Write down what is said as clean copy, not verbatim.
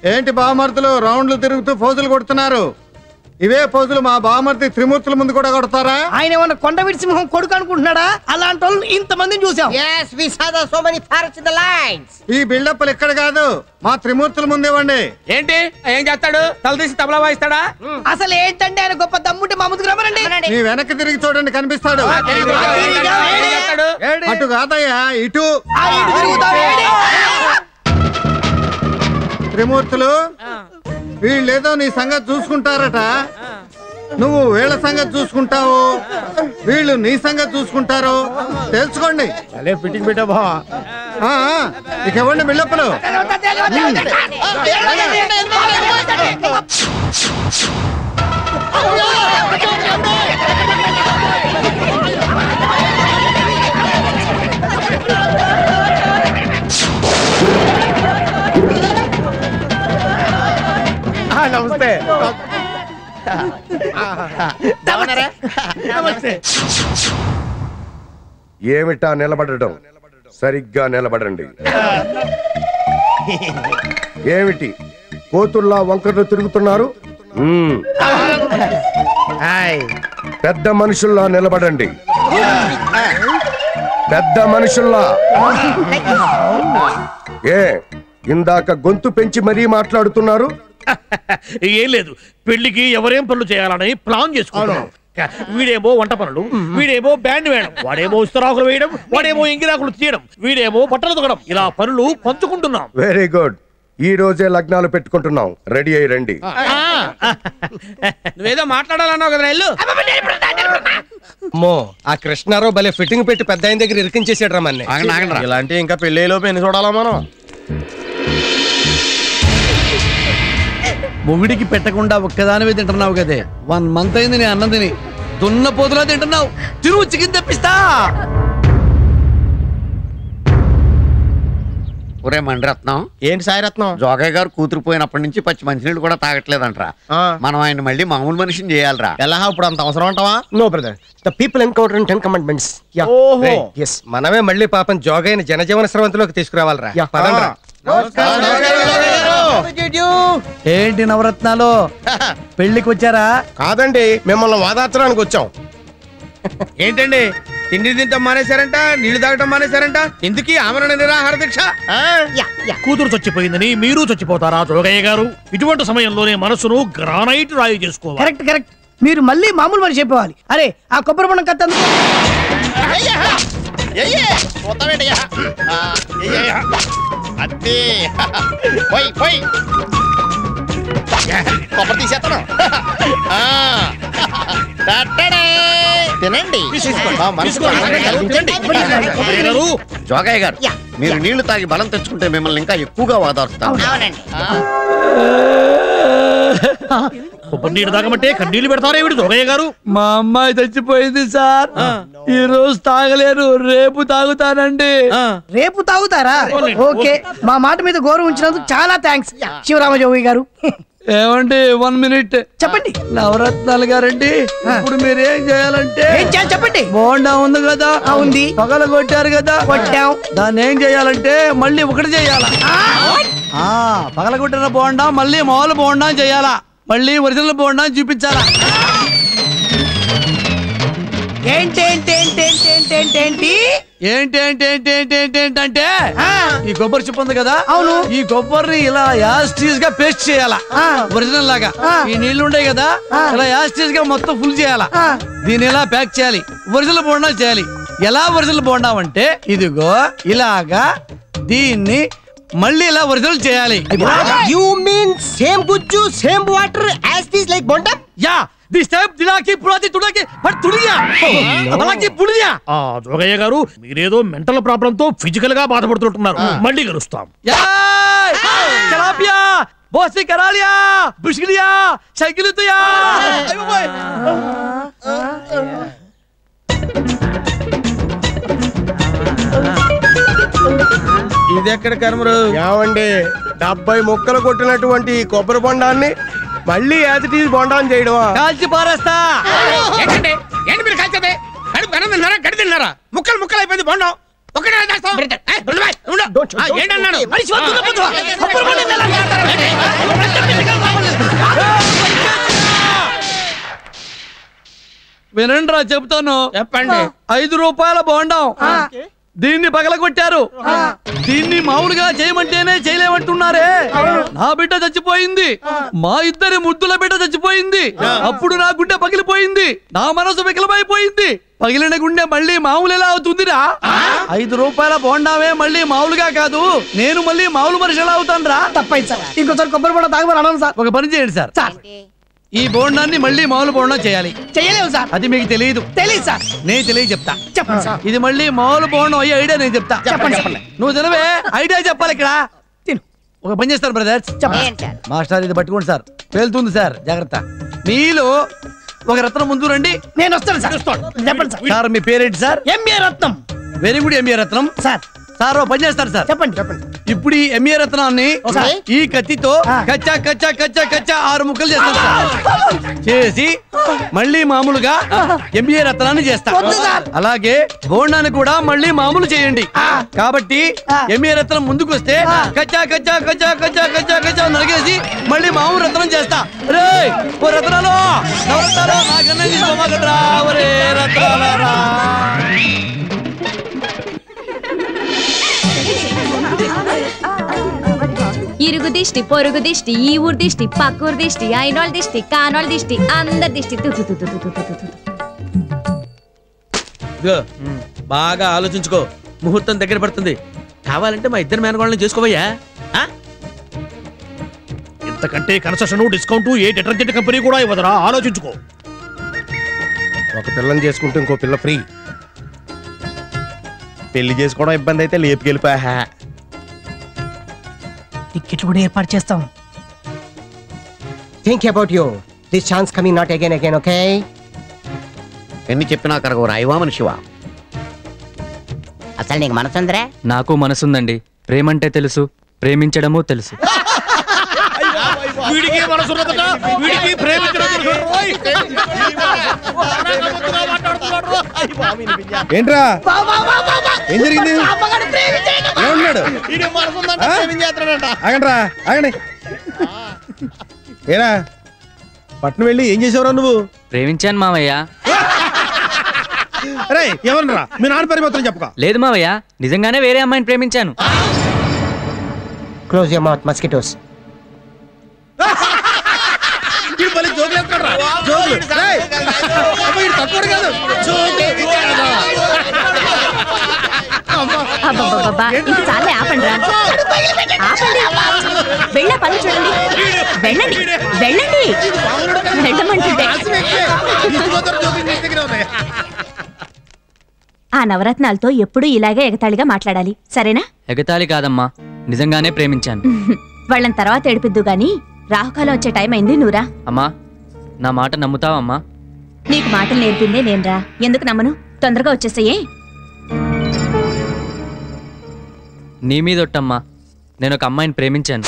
ఏంటి బావమర్దులు రౌండ్లు తిరుగుతూ ఫోజులు కొడుతున్నారు? ఇవే పోజులు మా బావమర్ది త్రిమూర్తుల ముందు కూడా కొడతారా? ఆయన ఏమన్నా కొండవీటి సింహం కొడుకు అనుకుంటున్నాడా? అలాంటి వాళ్ళు ఇంతమందిని చూసాం. ఈ బిల్డప్లు ఇక్కడ కాదు, మా త్రిమూర్తుల ముందు ఇవ్వండి. ఏంటి ఏం చేస్తాడు? తలదీసి తబలా వాయిస్తాడా? అసలు ఏంటంటే ఆయన గొప్ప దమ్ముంటే మా ముందుకు రమ్మనండి. నీ వెనక్కి తిరిగి చూడండి, కనిపిస్తాడు. అటు కాదయ్యా, ఇటు. త్రిమూర్తులు వీళ్ళేదో నీ సంగతి చూసుకుంటారట, నువ్వు వీళ్ళ సంగతి చూసుకుంటావు, వీళ్ళు నీ సంగతి చూసుకుంటారు. తెలుసుకోండి. ఫిట్టింగ్ పెట్టా బా. ఇక ఇవ్వండి బిల్డప్లు. నమస్తే. ఏమిటా నిలబడటం? సరిగ్గా నిలబడండి. ఏమిటి కోతుల్లా వంకర్లు తిరుగుతున్నారు? పెద్ద మనుషుల్లా నిలబడండి. పెద్ద మనుషుల్లా. ఇందాక గొంతు పెంచి మరీ మాట్లాడుతున్నారు. ఏం లేదు, పెళ్లికి ఎవరేం పనులు చేయాలని ప్లాన్ చేసుకున్నాం. వీడేమో వంట పనులు, వీడేమో బ్యాండ్ వేయడం, వాడేమో ఇస్తరాకులు వేయడం, వాడేమో ఇంగిరాకులు తీయడం, వీడేమో బట్టలు తొగడం. ఇలా పనులు పంచుకుంటున్నాం. Very good. ఈ రోజే లగ్నాలు పెట్టుకుంటున్నాం. రెడీ అయ్యి రండి. నువ్వేదో మాట్లాడాలన్నావు కదా. ఇల్లు అమ్మో, ఆ కృష్ణారావు భలే ఫిట్టింగ్ పెట్టి పెద్ద ఆయన దగ్గర ఇరికించేసాడు రమ్మని. ఇలాంటి ఇంకా పెళ్ళేలోపు ఎన్ని చూడాలా మనం? మొగుడికి పెట్టకుండా ఒక్కదానివే తింటున్నావు కదే. 1 month అయింది నీ అన్నం తిని. దున్న పోతులా తింటున్నావు. తిరుగు చికెన్ తెప్పిస్తా. ఒరే మండరత్నం. ఏంటి సాయిరత్నం? జోగయ్య గారు కూతురు పోయినప్పటి నుంచి పచ్చి మంచినీళ్ళు కూడా తాగట్లేదంటరా. మనం ఆయన మళ్ళీ మామూలు మనిషిని చేయాలరా. ఎలా ఇప్పుడు అంత అవసరం అంటావా? No brother, the people encounter in 10 commandments. yes, మనమే మళ్ళీ పాపం జోగయ్యని జనజీవన స్రవంతిలోకి తీసుకురావాలరా. పదండ్రా. ఏంటి నవరత్నాలు, పెళ్లికి వచ్చారా? కాదండి, మిమ్మల్ని వాదార్చడానికి వచ్చాం. ఏంటండి తిండి తింటాం మానేశారంట, నీళ్లు తాగటం మానేశారంట, ఎందుకు ఆమరణ నిరాహార దీక్ష? కూతురు చచ్చిపోయిందని మీరు చచ్చిపోతారా జోగయ్య గారు? ఇటువంటి సమయంలోనే మనసును గ్రానైట్ రాయి చేసుకోవాలి. Correct correct. మీరు మళ్ళీ మామూలు మనిషి చెప్పేవాలి. అరే ఆ కొబ్బరి బొండం కత్త తినండి. జోగయ్య గారు, మీరు నీళ్లు తాగి బలం తెచ్చుకుంటే మిమ్మల్ని ఇంకా ఎక్కువగా వాదారుస్తాం. కొబ్బరి నీళ్ళు తాగమంటే కన్నీళ్లు పెడతారే జోగయ్య గారు? మా అమ్మాయి చచ్చిపోయింది సార్, ఈ రోజు తాగలేరు, రేపు తాగుతానండి. రేపు తాగుతారా? ఓకే, మా మాట మీద గౌరవం ఉంచినందుకు చాలా థ్యాంక్స్ శివరామజోగి గారు. ఏమండి 1 minute చెప్పండి. నవరత్నాలు గారండి, ఇప్పుడు మీరేం చేయాలంటే చెప్పండి. బోండా ఉంది కదా, ఉంది. పగల కొట్టారు కదా, కొట్టాం. దాన్ని ఏం చేయాలంటే మళ్ళీ ఒకటి చేయాలా. పగల కొట్టిన బోండా మళ్ళీ మామూలు బోండా చేయాలా, మళ్ళీ ఒరిజినల్ బోండా చూపించాలా. ఏంటంటే ఈ కొబ్బరి చిప్ప ఉంది కదా, అవును, ఈ కొబ్బరిని ఇలా యాస్టీస్ గా పేస్ట్ చేయాలా ఒరిజినల్ లాగా. ఈ నీళ్లు ఉండే కదా, ఇలా యాస్టీస్ గా మొత్తం ఫుల్ చేయాలా. దీన్ని ఇలా ప్యాక్ చేయాలి, ఒరిజినల్ బోండా చేయాలి. ఎలా ఒరిజినల్ బోండా అంటే ఇదిగో ఇలాగా, దీన్ని మళ్ళీ ఇలా ఒరిజినల్ చేయాలి. యు మీన్ సేమ్ గుజ్జు same water as this like bonda? Yeah, this time దిలాకి పురాతి తుడకి బట్ తుడియా అలాకి పుడియా. జోగయ్య గారు, మీరేదో మెంటల్ ప్రాబ్లం తో ఫిజికల్ గా బాధపడుతుంటున్నారు. మళ్ళీ కలుస్తాం. చలాపియా బోసి కరాలియా బుష్కిలియా సైకిలుతయా. ఇది ఎక్కడ కర్మరు? ఏమండి, 70 ముక్కలు కొట్టినటువంటి కొబ్బరి బొండాన్ని మళ్ళీ యాజిటీ బొండాన్ని చేయడమా? కాల్చి పారేస్తా. ఏంటండి ఏంటి మీరు కాల్చేది? కడుపు కన్నం తిన్నారా, గడి తిన్నారా? ముక్కలు ముక్కలు అయిపోయింది బొండం. ఒకటే ఏంటన్నాడు? వినండిరా చెప్తాను. చెప్పండి. 5 రూపాయల బోండం దీన్ని పగలగొట్టారు. దీన్ని మామూలుగా చేయమంటేనే చేయలేమంటున్నారే. నా బిడ్డ చచ్చిపోయింది, మా ఇద్దరి ముద్దుల బిడ్డ చచ్చిపోయింది. అప్పుడు నా గుండె పగిలిపోయింది, నా మనసు వికలమైపోయింది. పగిలిన గుండె మళ్ళీ మామూలు ఎలా అవుతుందిరా? 5 రూపాయల బోండామే మళ్ళీ మామూలుగా కాదు, నేను మళ్ళీ మామూలు మనిషి ఎలా అవుతాను రా? తప్పైంది సార్, ఇంకోసారి కొబ్బరి బొండం తాగమని అన్నాను సార్. ఒక పని చేయండి సార్, సార్ ఈ బోండాన్ని మళ్ళీ మామూలు బోండం చేయాలి. చేయలేము సార్. అది మీకు తెలియదు. తెలియదు సార్. నేను తెలియ చెప్తా. చెప్పండి సార్. ఇది మళ్ళీ మామూలు బోండం అయ్యే ఐడియా నేను చెప్తా. చెప్పండి. నువ్వు తినవే, ఐడియా చెప్పాలి ఇక్కడ. తిను. ఒక పని చేస్తారు బ్రదర్స్. చెప్పండి. మాస్టర్ ఇది పట్టుకోండి సార్, పేలుతుంది సార్, జాగ్రత్త. మీలో ఒక రత్నం ముందు రండి. నేను వస్తాను సార్. చెప్పండి సార్. సార్ మీ పేరేంటి సార్? ఎంఏ రత్నం. వెరీ గుడ్, ఎంఏ రత్నం. సార్ సార్ ఓ పని చేస్తారు సార్. చెప్పండి. ఇప్పుడు ఈ ఎంఏ రత్నాన్ని ఈ కత్తితో కచ్చా కచ్చా కచ్చా కచ్చా 6 ముక్కలు చేస్తాను సార్. చేసి మళ్ళీ మామూలుగా ఎంఏ రత్నాన్ని చేస్తా. అలాగే బోండాన్ని కూడా మళ్ళీ మామూలు చేయండి. కాబట్టి ఎంఏ రత్నం ముందుకు వస్తే కచ్చా కచ్చా కచ్చా కచ్చా కచ్చా కచ్చా నరిగేసి మళ్ళీ మామూలు రత్నం చేస్తా. రే ఓ రత్నాలు నవరత్నాలు నాకన్నా తీసుకోమాకట్రా, ఒరే రత్నాలరా. ఇరుగు దిష్టి, పొరుగు దిష్టి, ఈ ఊరు దిష్టి, పక్కూరు దిష్టి, అయినోళ్ళ దిష్టి, కానోళ్ళ దిష్టి, అందరి దిష్టి. బాగా ఆలోచించుకో, ముహూర్తం దగ్గర పడుతుంది. కావాలంటే మా ఇద్దరు మేనగోళ్ళని చేసుకోవయ్యా. ఇంతకంటే కన్సెషన్, డిస్కౌంట్ ఏ డిటర్జెంట్ కంపెనీ కూడా ఇవ్వదురా, ఆలోచించుకో. ఒక పిల్లని చేసుకుంటే ఇంకో పిల్ల ఫ్రీ. పెళ్లి చేసుకోవడం ఇబ్బంది అయితే లేపుకెళ్ళిపోయా. టికెట్లు కూడా ఏర్పాటు చేస్తాం. Think about you, this chance coming not again again, okay? ఎన్ని చెప్పినా కరగవు రాయివా మనిషివా. అసలు నీకు మనసుందరే? నాకు మనసుందండి, ప్రేమంటే తెలుసు, ప్రేమించడము తెలుసు. వీడికి మనసున్నదట, వీడికి ప్రేమించడం. ఏంట్రా ఏం జరిగింది? ఏమన్నాడు? ఆగండ్రా ఆగండి. ఏరా పట్నం వెళ్ళి ఏం చేసావురా నువ్వు? ప్రేమించాను మావయ్య. అరే ఎవరన్నా మీ నాన్న పేరు మాత్రం చెప్పుకో. లేదు మావయ్య, నిజంగానే వేరే అమ్మాయిని ప్రేమించాను. Close your mouth mosquitoes. చాలే, ఆపండి రా, ఆపండి. వెళ్ళే పని చూడండి. వెళ్ళండి వెళ్ళండి, వెళ్ళమంటుంటే. ఆ నవరత్నాలతో ఎప్పుడూ ఇలాగే ఎగతాళిగా మాట్లాడాలి, సరేనా? ఎగతాళి కాదమ్మా, నిజంగానే ప్రేమించాను. వాళ్ళని తర్వాత ఏడిపిద్దు గాని రాహుకాలం వచ్చే టైం అయింది, నువ్వురా. అమ్మా నా మాట నమ్ముతావమ్మా? నీకు మాటలు నేర్పిందే నేనురా, ఎందుకు నమ్మను? తొందరగా వచ్చేసాయే. నీ మీదొట్టమ్మా, నేను ఒక అమ్మాయిని ప్రేమించాను.